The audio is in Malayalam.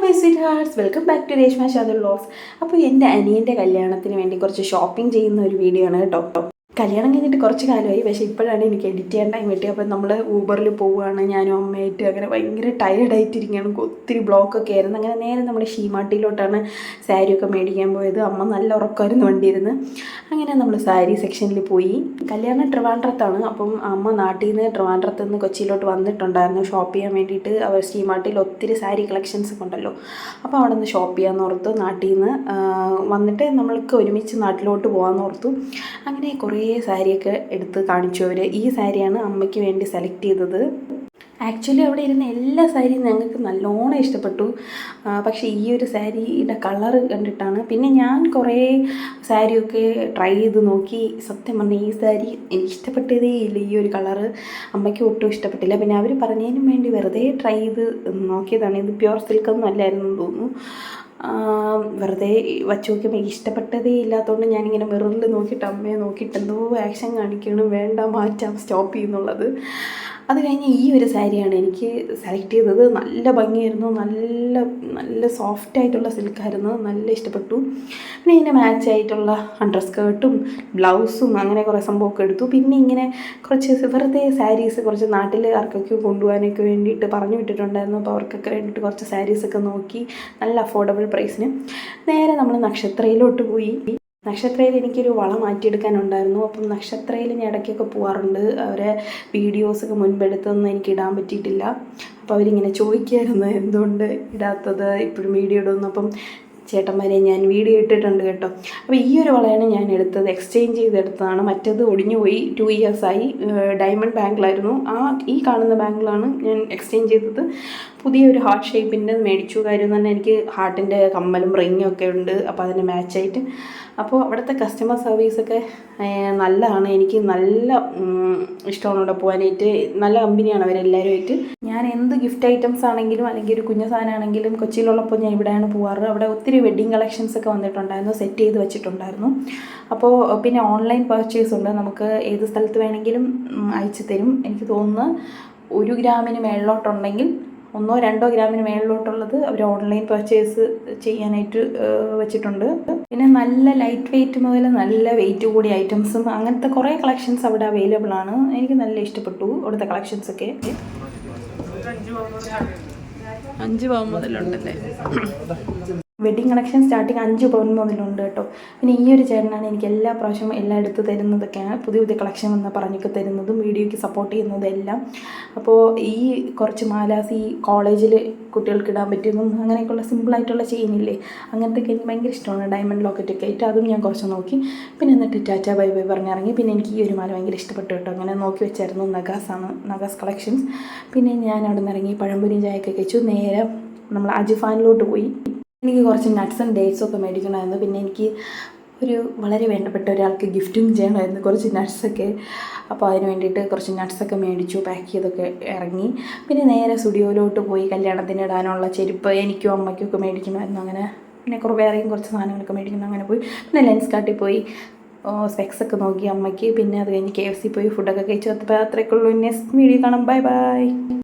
My sweethearts, welcome back to Reshma Shadul vlogs. അപ്പോൾ എൻ്റെ അനിയൻ്റെ കല്യാണത്തിന് വേണ്ടി കുറച്ച് ഷോപ്പിംഗ് ചെയ്യുന്ന ഒരു വീഡിയോ ആണ് കേട്ടോ. കല്യാണം കഴിഞ്ഞിട്ട് കുറച്ച് കാലമായി, പക്ഷേ ഇപ്പോഴാണ് എനിക്ക് എഡിറ്റ് ചെയ്യാൻ ടൈം കിട്ടി. അപ്പോൾ നമ്മൾ ഊബറിൽ പോവുകയാണ്, ഞാനും അമ്മയായിട്ട്. അങ്ങനെ ഭയങ്കര ടയേർഡായിട്ടിരിക്കുകയാണ്, ഒത്തിരി ബ്ലോക്കൊക്കെ ആയിരുന്നു. അങ്ങനെ നേരെ നമ്മൾ ഷീമാട്ടിയിലോട്ടാണ് സാരിയൊക്കെ മേടിക്കാൻ പോയത്. അമ്മ നല്ല ഉറക്കമായിരുന്നു വണ്ടിയിരുന്ന്. അങ്ങനെ നമ്മൾ സാരി സെക്ഷനിൽ പോയി. കല്യാണം ട്രിവാൻഡ്രത്താണ്. അപ്പം അമ്മ നാട്ടിൽ നിന്ന് ട്രിവാൻഡ്രത്ത് നിന്ന് കൊച്ചിയിലോട്ട് വന്നിട്ടുണ്ടായിരുന്നു ഷോപ്പ് ചെയ്യാൻ വേണ്ടിയിട്ട്. അവർ ഷീമാട്ടിയിൽ ഒത്തിരി സാരി കളക്ഷൻസ് ഒക്കെ ഉണ്ടല്ലോ. അപ്പോൾ അവിടെ നിന്ന് ഷോപ്പ് ചെയ്യാമെന്ന് ഓർത്തു. നാട്ടിൽ നിന്ന് വന്നിട്ട് നമ്മൾക്ക് ഒരുമിച്ച് നാട്ടിലോട്ട് പോകാമെന്ന് ഓർത്തു. അങ്ങനെ കുറേ സാരിയൊക്കെ എടുത്ത് കാണിച്ചു അവർ. ഈ സാരിയാണ് അമ്മയ്ക്ക് വേണ്ടി സെലക്ട് ചെയ്തത്. ആക്ച്വലി അവിടെ ഇരുന്ന എല്ലാ സാരിയും ഞങ്ങൾക്ക് നല്ലോണം ഇഷ്ടപ്പെട്ടു. പക്ഷേ ഈ ഒരു സാരിയുടെ കളറ് കണ്ടിട്ടാണ്. പിന്നെ ഞാൻ കുറേ സാരിയൊക്കെ ട്രൈ ചെയ്ത് നോക്കി. സത്യം പറഞ്ഞാൽ ഈ സാരി എനിക്ക് ഇഷ്ടപ്പെട്ടതേ ഇല്ല. ഈ ഒരു കളറ് അമ്മയ്ക്ക് ഒട്ടും ഇഷ്ടപ്പെട്ടില്ല. പിന്നെ അവർ പറഞ്ഞതിനും വേണ്ടി വെറുതെ ട്രൈ ചെയ്ത് നോക്കിയതാണ്. ഇത് പ്യുവർ സിൽക്കൊന്നും അല്ലായിരുന്നു എന്ന് തോന്നുന്നു. വെറുതെ വച്ച് നോക്കിയപ്പോൾ എനിക്ക് ഇഷ്ടപ്പെട്ടതേ ഇല്ലാത്തതുകൊണ്ട് ഞാനിങ്ങനെ മിററിൽ നോക്കിയിട്ട് അമ്മയെ നോക്കിയിട്ട് എന്തോ ആക്ഷൻ കാണിക്കണം, വേണ്ട മാറ്റാം, സ്റ്റോപ്പ് ചെയ്യുന്നുള്ളത്. അത് കഴിഞ്ഞ് ഈ ഒരു സാരിയാണ് എനിക്ക് സെലക്ട് ചെയ്തത്. നല്ല ഭംഗിയായിരുന്നു, നല്ല നല്ല സോഫ്റ്റായിട്ടുള്ള സിൽക്കായിരുന്നു, നല്ല ഇഷ്ടപ്പെട്ടു. പിന്നെ ഇതിൻ്റെ മാച്ചായിട്ടുള്ള അണ്ടർ സ്കേർട്ടും ബ്ലൗസും അങ്ങനെ കുറേ സംഭവമൊക്കെ എടുത്തു. പിന്നെ ഇങ്ങനെ കുറച്ച് വെറുതെ സാരീസ് കുറച്ച് നാട്ടിലുകാർക്കൊക്കെ കൊണ്ടുപോകാനൊക്കെ വേണ്ടിയിട്ട് പറഞ്ഞു വിട്ടിട്ടുണ്ടായിരുന്നു. അപ്പോൾ അവർക്കൊക്കെ വേണ്ടിയിട്ട് കുറച്ച് സാരീസൊക്കെ നോക്കി നല്ല അഫോർഡബിൾ പ്രൈസിന് നേരെ നമ്മൾ നക്ഷത്രയിലോട്ട് പോയി. നക്ഷത്രയിൽ എനിക്കൊരു വള മാറ്റിയെടുക്കാനുണ്ടായിരുന്നു. അപ്പം നക്ഷത്രയിൽ ഞാൻ ഇടയ്ക്കൊക്കെ പോകാറുണ്ട്. അവരെ വീഡിയോസൊക്കെ മുൻപെടുത്തൊന്നും എനിക്ക് ഇടാൻ പറ്റിയിട്ടില്ല. അപ്പോൾ അവരിങ്ങനെ ചോദിക്കായിരുന്നു എന്തുകൊണ്ട് ഇടാത്തത്, ഇപ്പോഴും വീഡിയോ ഇടുന്നു. അപ്പം ചേട്ടന്മാരെ ഞാൻ വീഡിയോ ഇട്ടിട്ടുണ്ട് കേട്ടോ. അപ്പോൾ ഈ ഒരു വളയാണ് ഞാൻ എടുത്തത്, എക്സ്ചേഞ്ച് ചെയ്തെടുത്തതാണ്. മറ്റത് ഒടിഞ്ഞു പോയി, 2 ഇയേഴ്സായി. ഡയമണ്ട് ബാങ്കിലായിരുന്നു. ഈ കാണുന്ന ബാങ്കിലാണ് ഞാൻ എക്സ്ചേഞ്ച് ചെയ്തത്. പുതിയൊരു ഹാർട്ട് ഷേപ്പിൻ്റെ മേടിച്ചു. കാര്യം തന്നെ എനിക്ക് ഹാർട്ടിൻ്റെ കമ്മലും റിങ്ങും ഒക്കെ ഉണ്ട്, അപ്പോൾ അതിന് മാച്ചായിട്ട്. അപ്പോൾ അവിടുത്തെ കസ്റ്റമർ സർവീസൊക്കെ നല്ലതാണ്. എനിക്ക് നല്ല ഇഷ്ടമാണ് അവിടെ പോകാനായിട്ട്. നല്ല കമ്പനിയാണ് അവരെല്ലാവരുമായിട്ട്. ഞാൻ എന്ത് ഗിഫ്റ്റ് ഐറ്റംസ് ആണെങ്കിലും അല്ലെങ്കിൽ ഒരു കുഞ്ഞു സാധനമാണെങ്കിലും കൊച്ചിയിലുള്ളപ്പോൾ ഞാൻ ഇവിടെയാണ് പോകാറ്. അവിടെ ഒത്തിരി വെഡ്ഡിങ് കളക്ഷൻസ് ഒക്കെ വന്നിട്ടുണ്ടായിരുന്നു, സെറ്റ് ചെയ്ത് വെച്ചിട്ടുണ്ടായിരുന്നു. അപ്പോൾ പിന്നെ ഓൺലൈൻ പർച്ചേസ് ഉണ്ട്, നമുക്ക് ഏത് സ്ഥലത്ത് വേണമെങ്കിലും അയച്ചു തരും. എനിക്ക് തോന്നുന്നു 1 ഗ്രാമിന് മേളിലോട്ടുണ്ടെങ്കിൽ 1 2 ഗ്രാമിന് മേളിലോട്ടുള്ളത് അവർ ഓൺലൈൻ പർച്ചേസ് ചെയ്യാനായിട്ട് വെച്ചിട്ടുണ്ട്. പിന്നെ നല്ല ലൈറ്റ് വെയ്റ്റ് മുതൽ നല്ല വെയിറ്റ് കൂടിയ ഐറ്റംസും അങ്ങനത്തെ കുറേ കളക്ഷൻസ് അവിടെ അവൈലബിൾ ആണ്. എനിക്ക് നല്ല ഇഷ്ടപ്പെട്ടു അവിടുത്തെ കളക്ഷൻസൊക്കെ. 5 പവൻ മുതലുണ്ടല്ലേ വെഡ്ഡിങ് കളക്ഷൻ. സ്റ്റാർട്ടിങ് 5 പവൻ മുതലുണ്ട് കേട്ടോ. പിന്നെ ഈ ഒരു ചേട്ടനാണ് എനിക്ക് എല്ലാ പ്രാവശ്യവും എല്ലാം എടുത്ത് തരുന്നതൊക്കെയാണ്. പുതിയ പുതിയ കളക്ഷൻ വന്ന് പറഞ്ഞൊക്കെ തരുന്നതും വീഡിയോയ്ക്ക് സപ്പോർട്ട് ചെയ്യുന്നതും എല്ലാം. അപ്പോൾ ഈ കുറച്ച് മാലാസ് ഈ കോളേജിൽ കുട്ടികൾക്ക് ഇടാൻ പറ്റുന്നതും അങ്ങനെയൊക്കെയുള്ള സിമ്പിളായിട്ടുള്ള ചെയിനില്ലേ, അങ്ങനത്തെയൊക്കെ എനിക്ക് ഭയങ്കര ഇഷ്ടമാണ്. ഡയമണ്ട് ലോക്കറ്റൊക്കെ ആയിട്ട് അതും ഞാൻ കുറച്ച് നോക്കി. പിന്നെ എന്നിട്ട് ടാറ്റ ബൈ ബൈ പറഞ്ഞിറങ്ങി. പിന്നെ എനിക്ക് ഈ ഒരു മാല ഭയങ്കര ഇഷ്ടപ്പെട്ടു കേട്ടോ. അങ്ങനെ നോക്കി വെച്ചായിരുന്നു. നഗാസ് കളക്ഷൻസ്. പിന്നെ ഞാൻ അവിടെ നിന്ന് ഇറങ്ങി പഴംപൊരിയും ചായയൊക്കെ കഴിച്ചു. നേരെ നമ്മൾ അജിഫാനിലോട്ട് പോയി. എനിക്ക് കുറച്ച് നട്ട്സും ഡേറ്റ്സും ഒക്കെ മേടിക്കണമായിരുന്നു. പിന്നെ എനിക്ക് വളരെ വേണ്ടപ്പെട്ട ഒരാൾക്ക് ഗിഫ്റ്റും ചെയ്യണമായിരുന്നു, കുറച്ച് നട്ട്സൊക്കെ. അപ്പോൾ അതിന് വേണ്ടിയിട്ട് കുറച്ച് നട്ട്സൊക്കെ മേടിച്ചു, പാക്ക് ചെയ്തൊക്കെ ഇറങ്ങി. പിന്നെ നേരെ സ്റ്റുഡിയോയിലോട്ട് പോയി. കല്യാണത്തിന് ഇടാനുള്ള ചെരുപ്പ് എനിക്കും അമ്മയ്ക്കും ഒക്കെ മേടിക്കണമായിരുന്നു. അങ്ങനെ പിന്നെ വേറെയും കുറച്ച് സാധനങ്ങളൊക്കെ മേടിക്കണം. അങ്ങനെ പോയി. പിന്നെ ലെൻസ് കാർട്ടിൽ പോയി സ്പെക്സൊക്കെ നോക്കി അമ്മയ്ക്ക്. പിന്നെ അത് കഴിഞ്ഞ് KFC പോയി ഫുഡൊക്കെ കഴിച്ചു. അപ്പോൾ അത്രയൊക്കെ ഉള്ളൂ. നെക്സ്റ്റ് വീഡിയോ കാണാം. Bye bye.